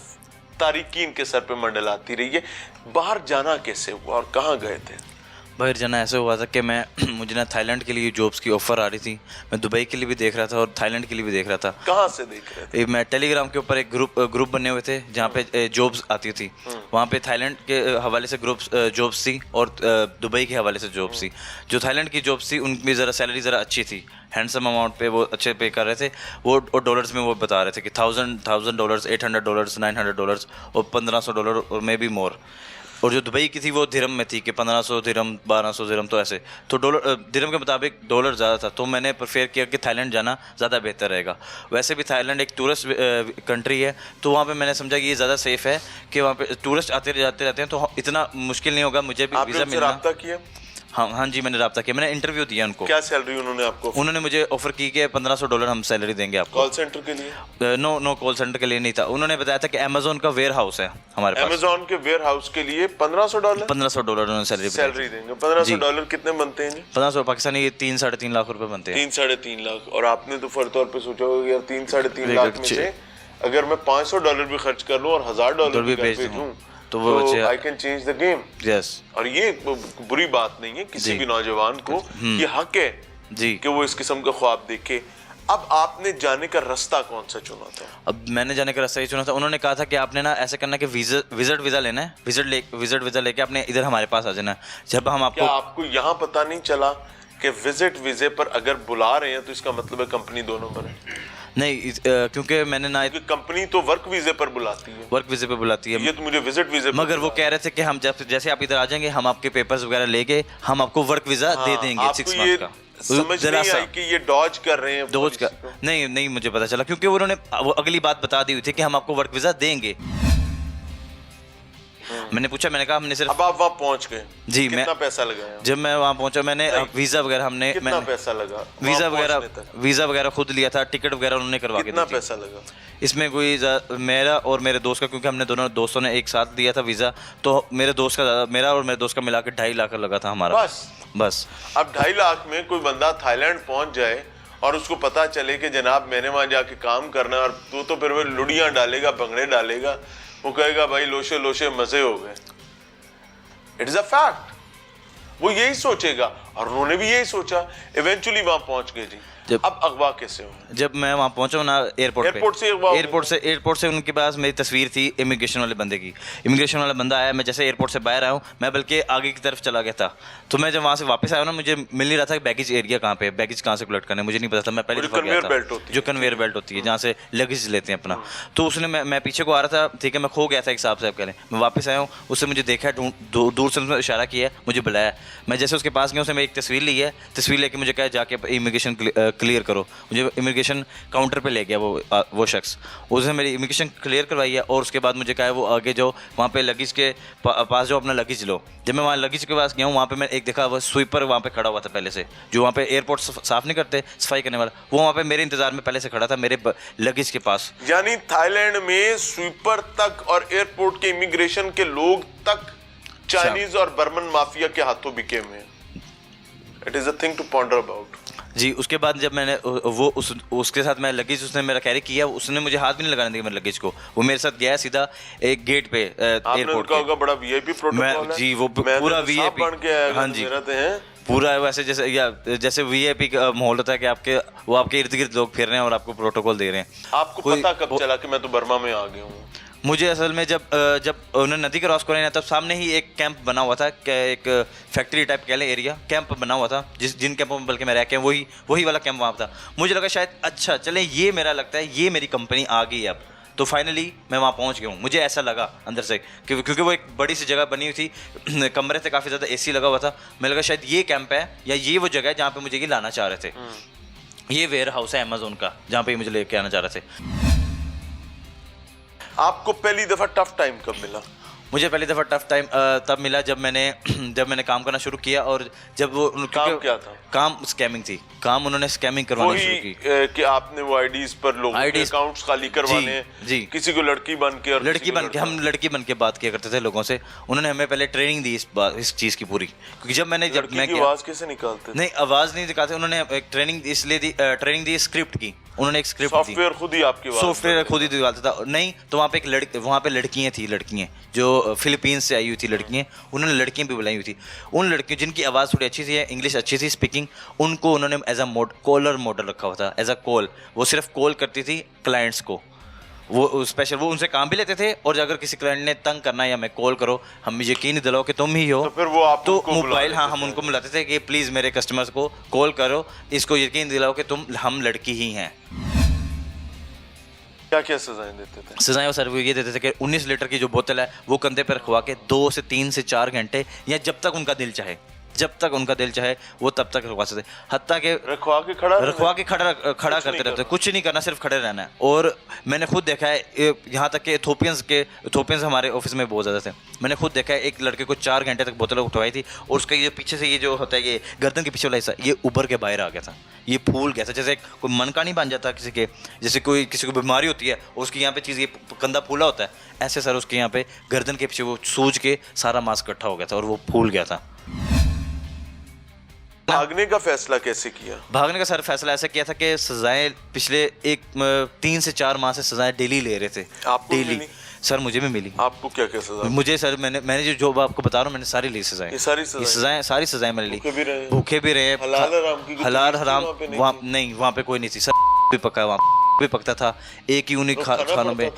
[SPEAKER 1] तारीकी इनके सर पे मंडलाती रही है। बाहर जाना कैसे हुआ और कहाँ गए थे?
[SPEAKER 4] बाहर जाना ऐसे हुआ था कि मुझे ना थाईलैंड के लिए जॉब्स की ऑफ़र आ रही थी। मैं दुबई के लिए भी देख रहा था और थाईलैंड के लिए भी देख रहा था।
[SPEAKER 1] कहाँ से देख रहे थे?
[SPEAKER 4] मैं टेलीग्राम के ऊपर एक ग्रुप बने हुए थे जहाँ पे जॉब्स आती थी। वहाँ पे थाईलैंड के हवाले से जॉब्स थी और दुबई के हवाले से जॉब्स थी। जो थाईलैंड की जॉब्स थी उनकी ज़रा सैलरी ज़रा अच्छी थी, हैंडसम अमाउंट पे वो अच्छे पे कर रहे थे। वो और डॉलर्स में वो बता रहे थे कि $1,000, $800, $900 और $1,500 और मे बी मोर। और जो दुबई की थी वो दिरहम में थी कि 1500 दिरहम, 1200 दिरहम, तो ऐसे। तो दिरहम के मुताबिक डॉलर ज़्यादा था, तो मैंने प्रेफर किया कि थाईलैंड जाना ज़्यादा बेहतर रहेगा। वैसे भी थाईलैंड एक टूरिस्ट कंट्री है, तो वहाँ पे मैंने समझा कि ये ज़्यादा सेफ़ है कि वहाँ पे टूरिस्ट आते जाते रहते हैं, तो इतना मुश्किल नहीं होगा मुझे भी वीज़ा मिलना।
[SPEAKER 1] रब्ता किया?
[SPEAKER 4] हाँ जी, मैंने रब्ता किया, मैंने इंटरव्यू दिया उनको।
[SPEAKER 1] क्या सैलरी उन्होंने आपको?
[SPEAKER 4] उन्होंने मुझे ऑफर की कि $1,500 हम सैलरी देंगे आपको।
[SPEAKER 1] कॉल सेंटर के लिए?
[SPEAKER 4] नो कॉल सेंटर के लिए नहीं था। उन्होंने बताया था कि अमेजोन का वेयर हाउस है हमारे पास।
[SPEAKER 1] अमेजोन के वेयर हाउस के लिए $1,500?
[SPEAKER 4] $1,500 उन्होंने सैलरी
[SPEAKER 1] देंगे। $1,500 कितने बनते हैं?
[SPEAKER 4] 1500 पाकिस्तानी 3-3.5 लाख रुपए बनते हैं।
[SPEAKER 1] 3-3.5 लाख। और आपने तो फर्ज तौर पे सोचा होगा यार 3-3.5 लाख में से अगर मैं $500 भी खर्च कर लूं और $1,000 भी भेजूं तो वो I can change the game.
[SPEAKER 4] Yes.
[SPEAKER 1] और ये बुरी बात नहीं है, किसी भी नौजवान को ये हक है
[SPEAKER 4] जी
[SPEAKER 1] कि वो इस किस्म का ख्वाब देखे। अब आपने जाने का रास्ता कौन सा चुना था?
[SPEAKER 4] अब मैंने जाने का रास्ता ये चुना था। उन्होंने कहा था कि आपने ना ऐसे करना कि विजिट वीज़ा लेना है, विजिट वीज़ा लेके आपने इधर हमारे पास आ जाना है। जब हम
[SPEAKER 1] क्या आपको यहाँ पता नहीं चला कि विजिट वीजे पर अगर बुला रहे हैं तो इसका मतलब है कंपनी 2 नंबर है?
[SPEAKER 4] नहीं, क्योंकि मैंने ना
[SPEAKER 1] कंपनी तो वर्क वीजे पर बुलाती है।
[SPEAKER 4] वर्क वीजे पे बुलाती है,
[SPEAKER 1] ये तो मुझे विजिट वीजे।
[SPEAKER 4] मगर वो कह रहे थे कि हम जैसे आप इधर आ जाएंगे हम आपके पेपर्स वगैरह लेके हम आपको वर्क वीजा दे देंगे 6 मंथ का।
[SPEAKER 1] समझ नहीं आई कि ये डॉज कर रहे हैं?
[SPEAKER 4] डॉज का नहीं मुझे पता चला, क्योंकि उन्होंने वो अगली बात बता दी हुई थी कि हम आपको वर्क वीजा देंगे। मैंने पूछा, मैंने कहा हमने सिर्फ।
[SPEAKER 1] अब आप वहाँ पहुँच गए
[SPEAKER 4] जी।
[SPEAKER 1] कितना पैसा लगाया?
[SPEAKER 4] जब मैं वहाँ पहुँचा मैंने वीजा वगैरह
[SPEAKER 1] कितना पैसा लगा?
[SPEAKER 4] वीजा वगैरह खुद लिया था, टिकट वगैरह उन्होंने करवा के दी।
[SPEAKER 1] कितना पैसा लगा
[SPEAKER 4] इसमें? कोई मेरा और मेरे दोस्त का, क्योंकि हमने दोनों दोस्तों ने एक साथ दिया था वीजा, तो मेरे दोस्त का मेरा और मेरे दोस्त का मिला के 2.5 लाख लगा था हमारा। बस।
[SPEAKER 1] अब 2.5 लाख में कोई बंदा थाईलैंड पहुंच जाए और उसको पता चले कि जनाब मैंने वहां जाके काम करना है, और तो फिर वो लुड़ियां डालेगा, भंगड़े डालेगा, वो कहेगा भाई लोशे लोशे मजे हो गए। It is a fact. वो यही सोचेगा। और उन्होंने भी यही सोचा, इवेंचुअली वहां पहुंच गए जी। अब अगवा कैसे हो?
[SPEAKER 4] जब मैं वहाँ पहुंचा ना एयरपोर्ट
[SPEAKER 1] से
[SPEAKER 4] एयरपोर्ट से उनके पास मेरी तस्वीर थी इमिग्रेशन वाले बंदे की। इमिग्रेशन वाला बंदा आया, मैं जैसे एयरपोर्ट से बाहर आया हूँ, मैं बल्कि आगे की तरफ चला गया था। तो मैं जब वहाँ से वापस आया ना, मुझे मिल नहीं रहा था कि बैगेज एरिया कहाँ पे, बैगेज कहाँ से कलेक्ट करने, मुझे नहीं पता था। मैं पहले दफा गया था, जो कन्वेयर बेल्ट होती है जहाँ से लगेज लेते हैं अपना। तो उसने मैं पीछे को आ रहा था, ठीक है, मैं खो गया था एक साहब साहब कहने। मैं वापस आया हूँ, उससे मुझे देखा, दूर से उसने इशारा किया, मुझे बुलाया। मैं जैसे उसके पास गया, उसने मैं एक तस्वीर ली है, तस्वीर लेके मुझे कहा जाके इमिग्रेशन क्लियर करो। मुझे इमिग्रेशन काउंटर पे ले गया वो शख्स, उसने मेरी इमिग्रेशन क्लियर करवाई है। और उसके बाद मुझे कहा वो आगे जो वहाँ पे लगेज के पास जो अपना लगेज लो। जब मैं वहाँ लगेज के पास गया हूँ, वहाँ पे मैंने एक देखा, वो स्वीपर वहाँ पे खड़ा हुआ था पहले से, जो वहाँ पे एयरपोर्ट साफ नहीं करते सफाई करने वाला, वो वहाँ पे मेरे इंतजार में पहले से खड़ा था मेरे लगेज के पास।
[SPEAKER 1] यानी थाईलैंड में स्वीपर तक और एयरपोर्ट के इमिग्रेशन के लोग तक चाइनीज और बर्मन माफिया के हाथों बिके हुए हैं। It is a thing to ponder about
[SPEAKER 4] जी। उसके बाद जब मैंने उसके साथ मैं लगेज, उसने मेरा कैरी किया, उसने मुझे हाथ भी नहीं लगाने दिया मेरे लगेज को। वो मेरे साथ गया सीधा एक गेट पे एयरपोर्ट का
[SPEAKER 1] होगा, बड़ा वीआईपी प्रोटोकॉल है
[SPEAKER 4] जी, वो पूरा वीआईपी
[SPEAKER 1] बन के आया।
[SPEAKER 4] हाँ जी, पूरा वैसे जैसे वीआईपी का माहौल होता है कि वो आपके इर्द गिर्द लोग फिर रहे हैं और आपको प्रोटोकॉल दे रहे हैं।
[SPEAKER 1] आपको पता कब चला कि मैं तो बर्मा में आ गया हूँ?
[SPEAKER 4] मुझे असल में जब उन्होंने नदी क्रॉस करना तब सामने ही एक कैंप बना हुआ था, एक फैक्ट्री टाइप कह लें, एरिया कैंप बना हुआ था, जिन कैंपों में बल्कि मैं रह के वही वाला कैंप वहाँ था। मुझे लगा शायद अच्छा चले, ये मेरा लगता है ये मेरी कंपनी आ गई अब, तो फाइनली मैं वहाँ पहुँच गया हूँ। मुझे ऐसा लगा अंदर से क्योंकि वो एक बड़ी सी जगह बनी हुई थी, कमरे थे, काफ़ी ज़्यादा AC लगा हुआ था। मैं लगा शायद ये कैंप है या ये वो जगह है जहाँ पे मुझे ये लाना चाह रहे थे। ये वेयर हाउस है अमेज़न का, जहाँ पे मुझे लेके आना चाह रहे थे।
[SPEAKER 1] आपको पहली दफा टफ टाइम कब मिला?
[SPEAKER 4] मुझे पहली दफ़ा टफ टाइम तब मिला जब मैंने काम करना शुरू किया। और जब वो
[SPEAKER 1] काम क्या था?
[SPEAKER 4] काम स्कैमिंग थी, काम उन्होंने स्कैमिंग करवानी शुरू की
[SPEAKER 1] कि आपने वो आईडीज पर लोगों के अकाउंट्स खाली करवाने,
[SPEAKER 4] जी,
[SPEAKER 1] किसी को लड़की बन के और
[SPEAKER 4] हम लड़की बन के बात किया करते थे लोगों से। उन्होंने हमें पहले ट्रेनिंग दी इस चीज़ की पूरी, क्योंकि जब मैं
[SPEAKER 1] आवाज़ कैसे निकालते?
[SPEAKER 4] नहीं, आवाज़ नहीं निकालते। उन्होंने एक ट्रेनिंग इसलिए दी, ट्रेनिंग दी स्क्रिप्ट की। उन्होंने एक स्क्रिप्ट दी,
[SPEAKER 1] सॉफ्टवेयर खुद ही आपकी
[SPEAKER 4] सॉफ्टवेयर खुद ही निकालता था। नहीं तो वहाँ पे लड़कियाँ जो फिलीपींस से आई हुई थी लड़कियाँ, उन्होंने लड़कियाँ भी बुलाई हुई थी। उन लड़कियों जिनकी आवाज़ थोड़ी अच्छी थी, इंग्लिश अच्छी थी स्पीकिंग, उनको उन्होंने एज अ कॉलर मॉडल रखा हुआ था, एज अ कॉल। वो सिर्फ कॉल करती थी क्लाइंट्स को, वो स्पेशल, वो उनसे काम भी लेते थे। और अगर किसी क्लाइंट ने तंग करना या मैं कॉल करो, हम यकीन दिलाओ कि तुम ही हो,
[SPEAKER 1] तो फिर वो आप
[SPEAKER 4] तो मोबाइल, हाँ, हम उनको बुलाते थे कि प्लीज़ मेरे कस्टमर्स को कॉल करो, इसको यकीन दिलाओ कि हम लड़की ही हैं।
[SPEAKER 1] क्या सजाएं देते थे?
[SPEAKER 4] सजाएं वो सर वो ये देते थे कि 19 लीटर की जो बोतल है वो कंधे पर रखवा के 2 से 3 से 4 घंटे या जब तक उनका दिल चाहे वो तब तक रखवा सकते, हत्ता के रखवा के खड़ा करते रहते, कुछ नहीं करना, सिर्फ खड़े रहना है। और मैंने खुद देखा है, यहाँ तक कि इथोपियंस हमारे ऑफिस में बहुत ज़्यादा थे। मैंने खुद देखा है एक लड़के को 4 घंटे तक बोतल उठवाई थी और उसका ये पीछे से ये जो होता है, ये गर्दन के पीछे वाला हिस्सा, ये उभर के बाहर आ गया था, ये फूल गया था। जैसे कोई मन का नहीं बन जाता किसी के, जैसे किसी को बीमारी होती है उसकी यहाँ पे चीज़, ये कंधा फूला होता है, ऐसे सर उसके यहाँ पे गर्दन के पीछे वो सूज के सारा मांस इकट्ठा हो गया था और वो फूल गया था।
[SPEAKER 1] भागने का फैसला कैसे किया?
[SPEAKER 4] भागने का सर फैसला ऐसा किया था कि सजाएं पिछले 3 से 4 माह से सजाएं डेली ले रहे थे।
[SPEAKER 1] आपको
[SPEAKER 4] डेली सर मुझे भी मिली।
[SPEAKER 1] आपको क्या सजा?
[SPEAKER 4] मुझे सर मैंने जो जॉब आपको बता रहा हूँ, मैंने सारी ली सजाएं, सारी सजाएं मैंने ली। भूखे भी रहे, हलाल हराम वहाँ नहीं, वहाँ पे कोई नहीं थी सर, भी पका, वहाँ भी पकता था एक ही उन्हीं खानों में।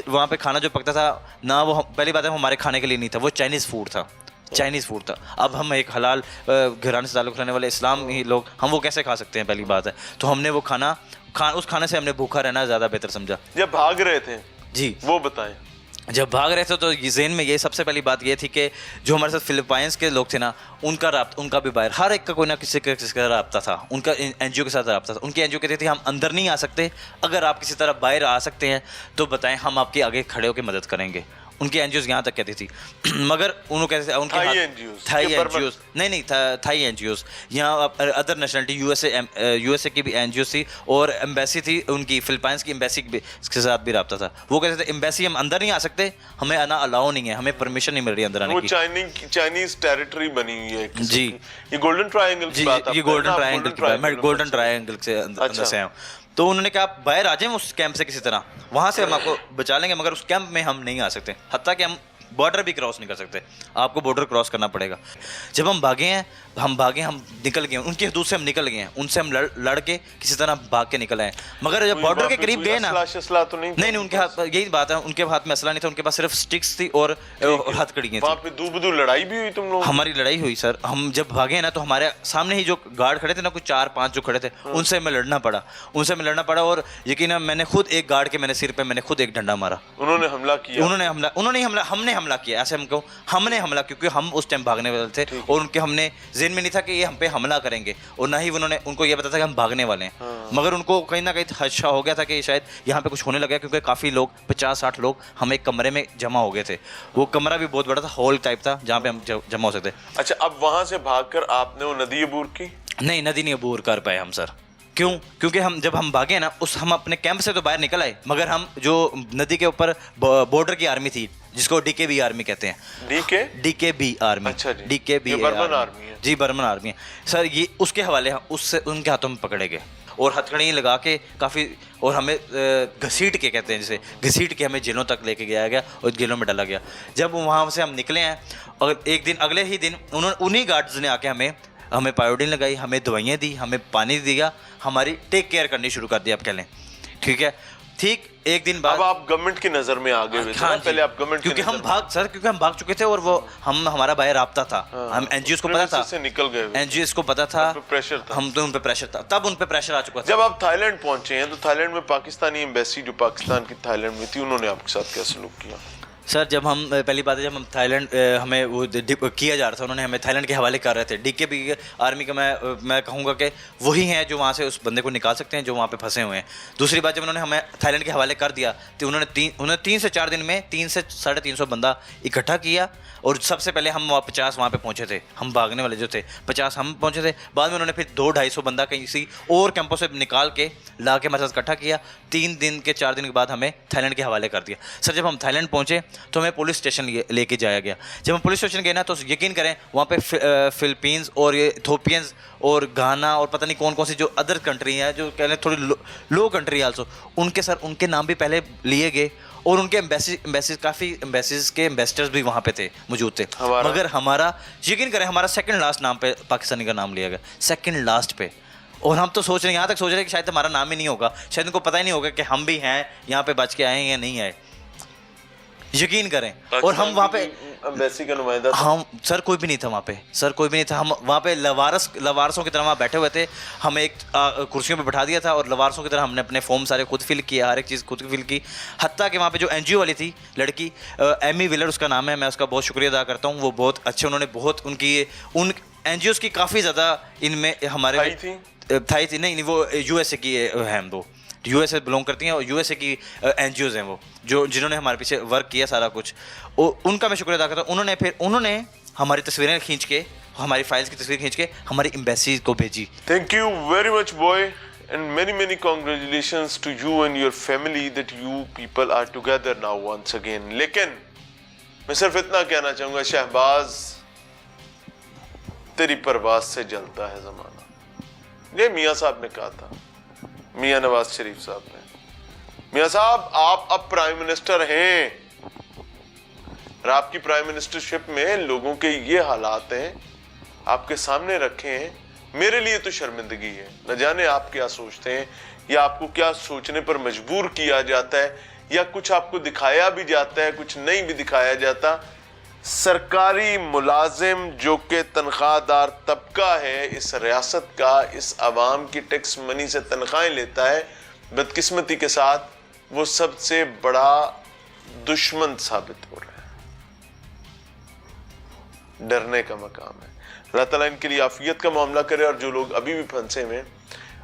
[SPEAKER 4] वहाँ पे खाना जो पकता था ना, वो पहली बात है हमारे खाने के लिए नहीं था, वो चाइनीज़ फूड था। अब हम एक हलाल घराने से ताल्लुक़ रखने वाले इस्लाम ही लोग, हम वो कैसे खा सकते हैं? पहली बात है तो हमने वो उस खाने से हमने भूखा रहना ज़्यादा बेहतर समझा।
[SPEAKER 1] जब भाग रहे थे जी, वो बताएं।
[SPEAKER 4] जब भाग रहे थे तो ज़हन में ये सबसे पहली बात ये थी कि जो हमारे साथ फिलीपाइंस के लोग थे ना, उनका भी बाहर, हर एक का कोई ना किसी का रब्ता था, उनका NGO के साथ रब्ता था। उनकी NGO कहती थी हम अंदर नहीं आ सकते, अगर आप किसी तरह बाहर आ सकते हैं तो बताएं, हम आपके आगे खड़े होकर मदद करेंगे। उनकी NGOs यहाँ तक कहती थी मगर उन्होंने कहते थे उनके थाई NGOs नहीं थाई NGOs, यहाँ अदर नेशनलिटी USA की भी NGOs थी और एम्बेसी थी उनकी, फिलीपाइंस की एम्बेसी के साथ भी रब्ता था। वो कहते थे एम्बेसी हम अंदर नहीं आ सकते, हमें आना अलाउ नहीं है, हमें परमिशन नहीं मिल रही अंदर आने की।
[SPEAKER 1] चाइनीज टेरिटरी बनी हुई है
[SPEAKER 4] जी।
[SPEAKER 1] ये गोल्डन ट्रायंगल की बात है,
[SPEAKER 4] ये गोल्डन ट्रायंगल से अंदर से आया। तो उन्होंने कहा आप बाहर आ जाएं उस कैंप से किसी तरह, वहाँ से हम आपको बचा लेंगे, मगर उस कैंप में हम नहीं आ सकते, हत्ता कि हम बॉर्डर भी क्रॉस नहीं कर सकते, आपको बॉर्डर क्रॉस करना पड़ेगा। जब हम भागे हैं, हम निकल गए, उनकी हदूद से हम निकल गए हैं, उनसे हम लड़ के किसी तरह भाग के निकल आए। मगर जब बॉर्डर के करीब गए ना,
[SPEAKER 1] तो
[SPEAKER 4] नहीं उनके हाथ, यही बात है, उनके हाथ में असला नहीं था, उनके पास सिर्फ स्टिक्स थी और हथकड़ियाँ
[SPEAKER 1] वहाँ पे दूर लड़ाई भी हुई तुम लोग?
[SPEAKER 4] हमारी लड़ाई हुई सर। हम जब भागे ना तो हमारे सामने ही जो गार्ड खड़े थे ना, कुछ 4-5 जो खड़े थे, उनसे हमें लड़ना पड़ा और यकीन मैंने खुद एक गार्ड के मैंने सिर पे मैंने खुद एक डंडा मारा।
[SPEAKER 1] उन्होंने हमला किया?
[SPEAKER 4] हमने हमला किया, ऐसे हमको हमने हमला, क्योंकि हम उस टाइम भागने वाले थे और उनके हमने ज़हन में नहीं था कि ये हम पे हमला करेंगे, और ना ही उनको ये पता था कि हम भागने वाले हैं। मगर उनको कहीं ना कहीं खदशा हो गया था कि शायद यहाँ पे कुछ होने लगा, क्योंकि काफ़ी लोग 50-60 लोग हम एक कमरे में जमा हो गए थे। वो कमरा भी बहुत बड़ा था, हॉल टाइप था जहाँ पे हम जमा हो सकते।
[SPEAKER 1] अच्छा, अब वहाँ से भागकर आपने वो नदी अबूर की?
[SPEAKER 4] नहीं, नदी नहीं अबूर कर पाए हम सर। क्यों? क्योंकि जब हम भागे ना, हम अपने कैंप से तो बाहर निकल आए, मगर हम जो नदी के ऊपर बॉर्डर की आर्मी थी, जिसको DKB आर्मी कहते हैं। DKB army.
[SPEAKER 1] अच्छा जी।
[SPEAKER 4] DKB
[SPEAKER 1] बर्मन आर्मी है
[SPEAKER 4] जी, बर्मन आर्मी है सर। ये उसके हवाले उससे उनके हाथों में पकड़े गए और हथकड़ी लगा के काफ़ी, और हमें घसीट के कहते हैं, जैसे घसीट के हमें जेलों तक लेके गया गया और जेलों में डाला गया। जब वहाँ से हम निकले हैं और एक दिन अगले ही दिन उन्हीं गार्ड्स ने आके हमें पायोडीन लगाई, हमें दवाइयाँ दी, हमें पानी दिया, हमारी टेक केयर करनी शुरू कर दी, आप कह लें। ठीक है, ठीक एक दिन बाद
[SPEAKER 1] अब आप गवर्नमेंट की नज़र में आ गए।
[SPEAKER 4] हाँ,
[SPEAKER 1] पहले आप गवर्नमेंट,
[SPEAKER 4] क्योंकि हम भाग चुके थे और वो हमारा बाहर राब्ता था। हम NGOs को पता था,
[SPEAKER 1] से निकल गए।
[SPEAKER 4] NGOs को पता था,
[SPEAKER 1] प्रेशर था,
[SPEAKER 4] हम तो उन पे प्रेशर था, तब उन पे प्रेशर आ चुका था।
[SPEAKER 1] जब आप थाईलैंड पहुंचे हैं तो थाईलैंड में पाकिस्तानी एम्बेसी जो पाकिस्तान की थाईलैंड में थी, उन्होंने आपके साथ क्या सलूक किया?
[SPEAKER 4] सर, जब हम पहली बात है, जब हम थाईलैंड हमें वो किया जा रहा था, उन्होंने हमें थाईलैंड के हवाले कर रहे थे। DKB आर्मी का मैं कहूँगा कि वही हैं जो वहाँ से उस बंदे को निकाल सकते हैं जो वहाँ पे फंसे हुए हैं। दूसरी बात, जब उन्होंने हमें थाईलैंड के हवाले कर दिया तो उन्होंने 3 से 4 दिन में 300 से 350 बंदा इकट्ठा किया, और सबसे पहले हम 50 वहाँ पे पहुँचे थे, हम भागने वाले जो थे 50 हम पहुँचे थे। बाद में उन्होंने फिर 200-250 बंदा कहीं किसी और कैंपों से निकाल के ला के हमारे साथ इकट्ठा किया। 3 दिन के 4 दिन के बाद हमें थाईलैंड के हवाले कर दिया। सर, जब हम थाईलैंड पहुँचे तो हमें पुलिस स्टेशन लेके जाया गया। जब हम पुलिस स्टेशन गए ना, तो यकीन करें वहाँ पे फिलीपींस और ये इथोपियंस और घाना और पता नहीं कौन कौन सी जो अदर कंट्री हैं, जो कह लें थोड़ी लो कंट्री आल्सो, उनके नाम भी पहले लिए गए, और उनके एम्बेसीज काफ़ी एम्बेसीज के एम्बेसडर्स भी वहाँ पे थे, मौजूद थे। मगर हमारा, यकीन करें, हमारा सेकंड लास्ट नाम पे पाकिस्तानी का नाम लिया गया, सेकंड लास्ट पे। और हम तो सोच रहे हैं, यहाँ तक सोच रहे हैं कि शायद हमारा नाम ही नहीं होगा, शायद उनको पता ही नहीं होगा कि हम भी हैं यहाँ पे, बच के आए हैं या नहीं आए, यकीन करें। और हम वहाँ पे
[SPEAKER 1] एम्बेसी का नुमाइंदा,
[SPEAKER 4] हम सर कोई भी नहीं था वहाँ पे, सर कोई भी नहीं था। हम वहाँ पे लवारसों की तरह वहाँ बैठे हुए थे, हमें एक कुर्सियों पे बैठा दिया था और लवारसों की तरह हमने अपने फॉर्म सारे खुद फिल किए, हर एक चीज़ खुद फिल की। हत्ता कि वहाँ पे जो NGO वाली थी लड़की, एमी विलर उसका नाम है, मैं उसका बहुत शुक्रिया अदा करता हूँ। वो बहुत अच्छे, उन्होंने बहुत उन NGOs की काफ़ी ज़्यादा इनमें हमारे थाई थी, नहीं वो USA की हैं, वो USA बिलोंग करती हैं और USA की NGOs हैं वो, जिन्होंने हमारे पीछे वर्क किया सारा कुछ, उनका मैं शुक्रिया अदा करता हूँ। उन्होंने हमारी तस्वीरें खींच के, हमारी फाइल्स की तस्वीर खींच के हमारी एम्बेसी को भेजी।
[SPEAKER 1] Thank you very much boy, and many congratulations to you and your family that you people are together now once again। लेकिन मैं सिर्फ इतना कहना चाहूँगा, शहबाज तेरी परवाज से जलता है ज़माना, ये मियाँ साहब ने कहा था, मियाँ नवाज शरीफ साहब ने। मियाँ साहब, आप अब प्राइम मिनिस्टर हैं और आपकी प्राइम मिनिस्टरशिप में लोगों के ये हालात हैं, आपके सामने रखे हैं। मेरे लिए तो शर्मिंदगी है, न जाने आप क्या सोचते हैं या आपको क्या सोचने पर मजबूर किया जाता है, या कुछ आपको दिखाया भी जाता है, कुछ नहीं भी दिखाया जाता। सरकारी मुलाजिम जो कि तनख्वाहदार तबका है इस रियासत का, इस आवाम की टैक्स मनी से तनख्वाहें लेता है, बदकिस्मती के साथ वो सबसे बड़ा दुश्मन साबित हो रहा है। डरने का मकाम है। अल्लाह ताला इनके लिए आफियत का मामला करे, और जो लोग अभी भी फंसे हुए,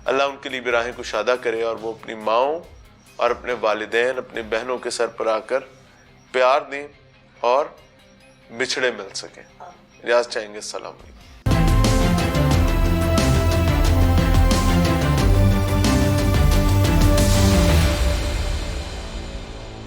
[SPEAKER 1] अल्लाह उनके लिए भी राहें कुशादा करे, और वो अपनी माओं और अपने वालिदैन, अपनी बहनों के सर पर आकर प्यार दें और बिछड़े मिल सकें। इजाज़त चाहेंगे। अस्सलाम वालेकुम।